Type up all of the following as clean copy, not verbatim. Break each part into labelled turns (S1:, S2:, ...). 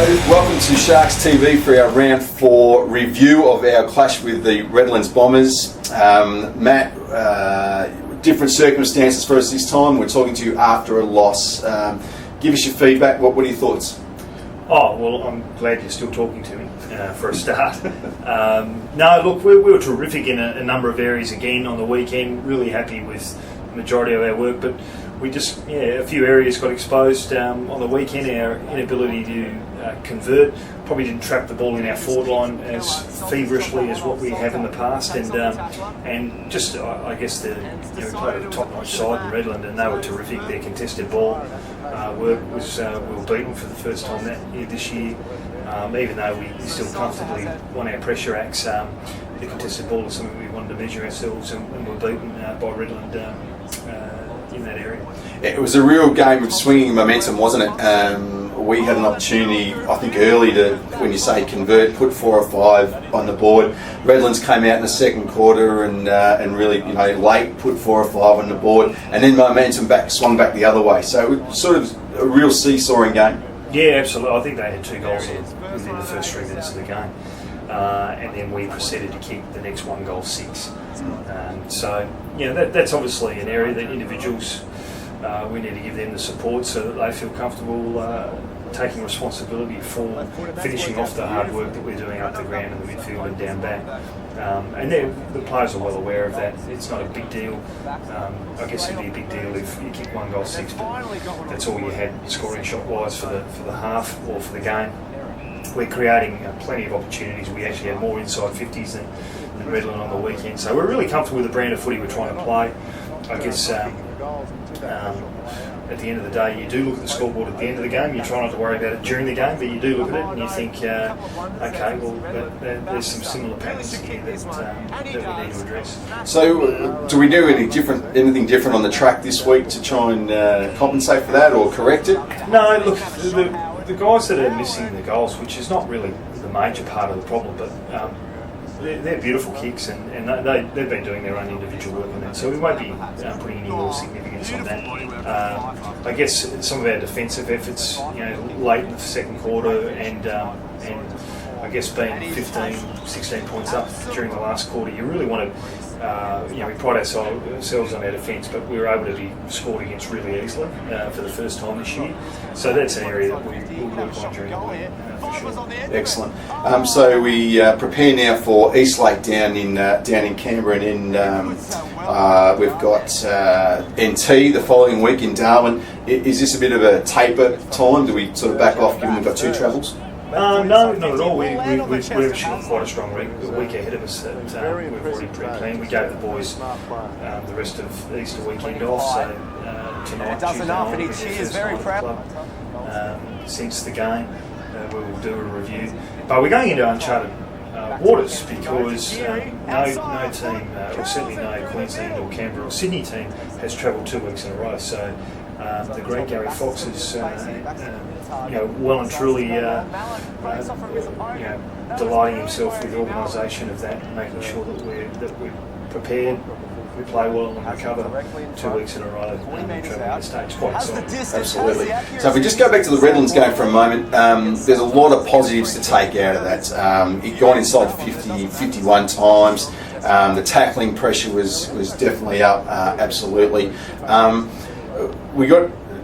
S1: Hello, welcome to Sharks TV for our round 4 review of our clash with the Redlands Bombers. Matt, different circumstances for us this time. We're talking to you after a loss. Give us your feedback. What are your thoughts?
S2: Oh, well, I'm glad you're still talking to me for a start. No, look, we were terrific in a number of areas again on the weekend. Really happy with the majority of our work, but we just, a few areas got exposed on the weekend. Our inability to convert, probably didn't trap the ball in our forward line as feverishly as what we have in the past, and just I guess we played a top-notch side in Redland, and they were terrific. Their contested ball work was we were beaten for the first time this year, even though we still comfortably won our pressure acts. The contested ball is something we wanted to measure ourselves, and we were beaten by Redland in that area.
S1: It was a real game of swinging momentum, wasn't it? We had an opportunity, I think, early to, when you say convert, put 4 or 5 on the board. Redlands came out in the second quarter and really, late put 4 or 5 on the board, and then momentum swung back the other way. So it was sort of a real seesawing game.
S2: Yeah, absolutely. I think they had 2 goals within the first 3 minutes of the game, and then we proceeded to kick the next 1 goal 6. So that's obviously an area that individuals, we need to give them the support so that they feel comfortable taking responsibility for finishing off the hard work that we're doing up the ground in the midfield and down back. And the players are well aware of that. It's not a big deal. I guess it'd be a big deal if you kick 1 goal 6, but that's all you had scoring shot-wise for the half or for the game. We're creating plenty of opportunities. We actually had more inside 50s than Redland on the weekend. So we're really comfortable with the brand of footy we're trying to play. I guess at the end of the day, you do look at the scoreboard at the end of the game. You try not to worry about it during the game, but you do look at it and you think, okay, well, there's some similar patterns here that we need to address.
S1: So, do we do anything different on the track this week to try and compensate for that or correct it?
S2: No, look, the guys that are missing the goals, which is not really the major part of the problem, but they're beautiful kicks, and they've been doing their own individual work on that, so we won't be putting any more significance on that. I guess some of our defensive efforts, late in the second quarter, and I guess being 15, 16 points up during the last quarter, you really want to, we pride ourselves on our defence, but we were able to be scored against really easily for the first time this year. So that's an area that we'll work on during the week, for sure.
S1: Excellent. So we prepare now for Eastlake down in Canberra, and then we've got NT the following week in Darwin. Is this a bit of a taper time? Do we sort of back off given we've got 2 travels?
S2: No, not at all. We've actually got quite a strong week ahead of us that we've already pre-planned. We gave the boys the rest of the Easter weekend off, so tonight, Tuesday night, we're first night at the club since the game. We will do a review. But we're going into uncharted waters because no team, or certainly no Queensland or Canberra or Sydney team, has travelled 2 weeks in a row. So the great Gary Fox is, well and truly, delighting himself with the organisation of that, and making sure that we're prepared, we play well and recover 2 weeks in a row and travelling the States. Quite exciting.
S1: Absolutely. So if we just go back to the Redlands game for a moment, there's a lot of positives to take out of that. It got inside 51 times. The tackling pressure was definitely up, absolutely.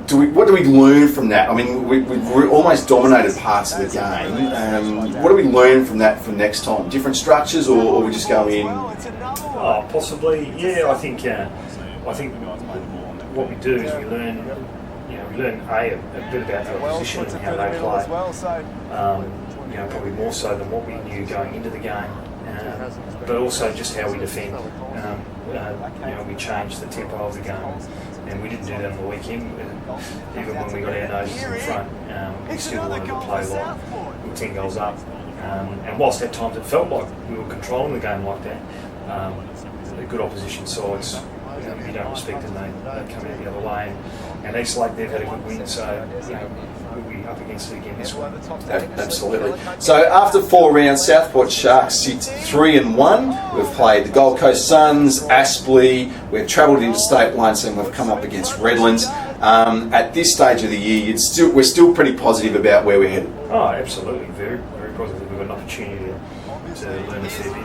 S1: What do we learn from that? I mean, we almost dominated parts of the game. What do we learn from that for next time? Different structures, or we just go in?
S2: Oh, possibly. Yeah, I think what we do is we learn a bit about the opposition and how they play. Probably more so than what we knew going into the game, but also just how we defend. We changed the tempo of the game, and we didn't do that on the weekend. Even when we got our noses in front, we still wanted to play like we were 10 goals up. And whilst at times it felt like we were controlling the game like that, the good opposition sides, you don't respect them, they come out the other way. And Eastlake, they've had a good win, so we'll be up against it again this week.
S1: Absolutely. So after 4 rounds, Southport Sharks sit 3-1. We've played the Gold Coast Suns, Aspley. We've travelled into state once, and we've come up against Redlands. At this stage of the year, we're still pretty positive about where we're headed.
S2: Oh, absolutely, very, very positive. We've got an opportunity to learn a fair bit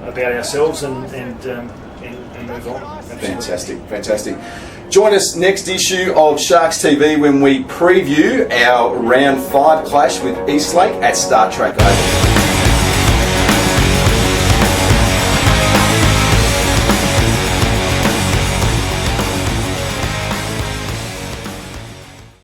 S2: about ourselves and move on. Absolutely.
S1: Fantastic. Join us next issue of Sharks TV when we preview our round 5 clash with Eastlake at Star Track Oval.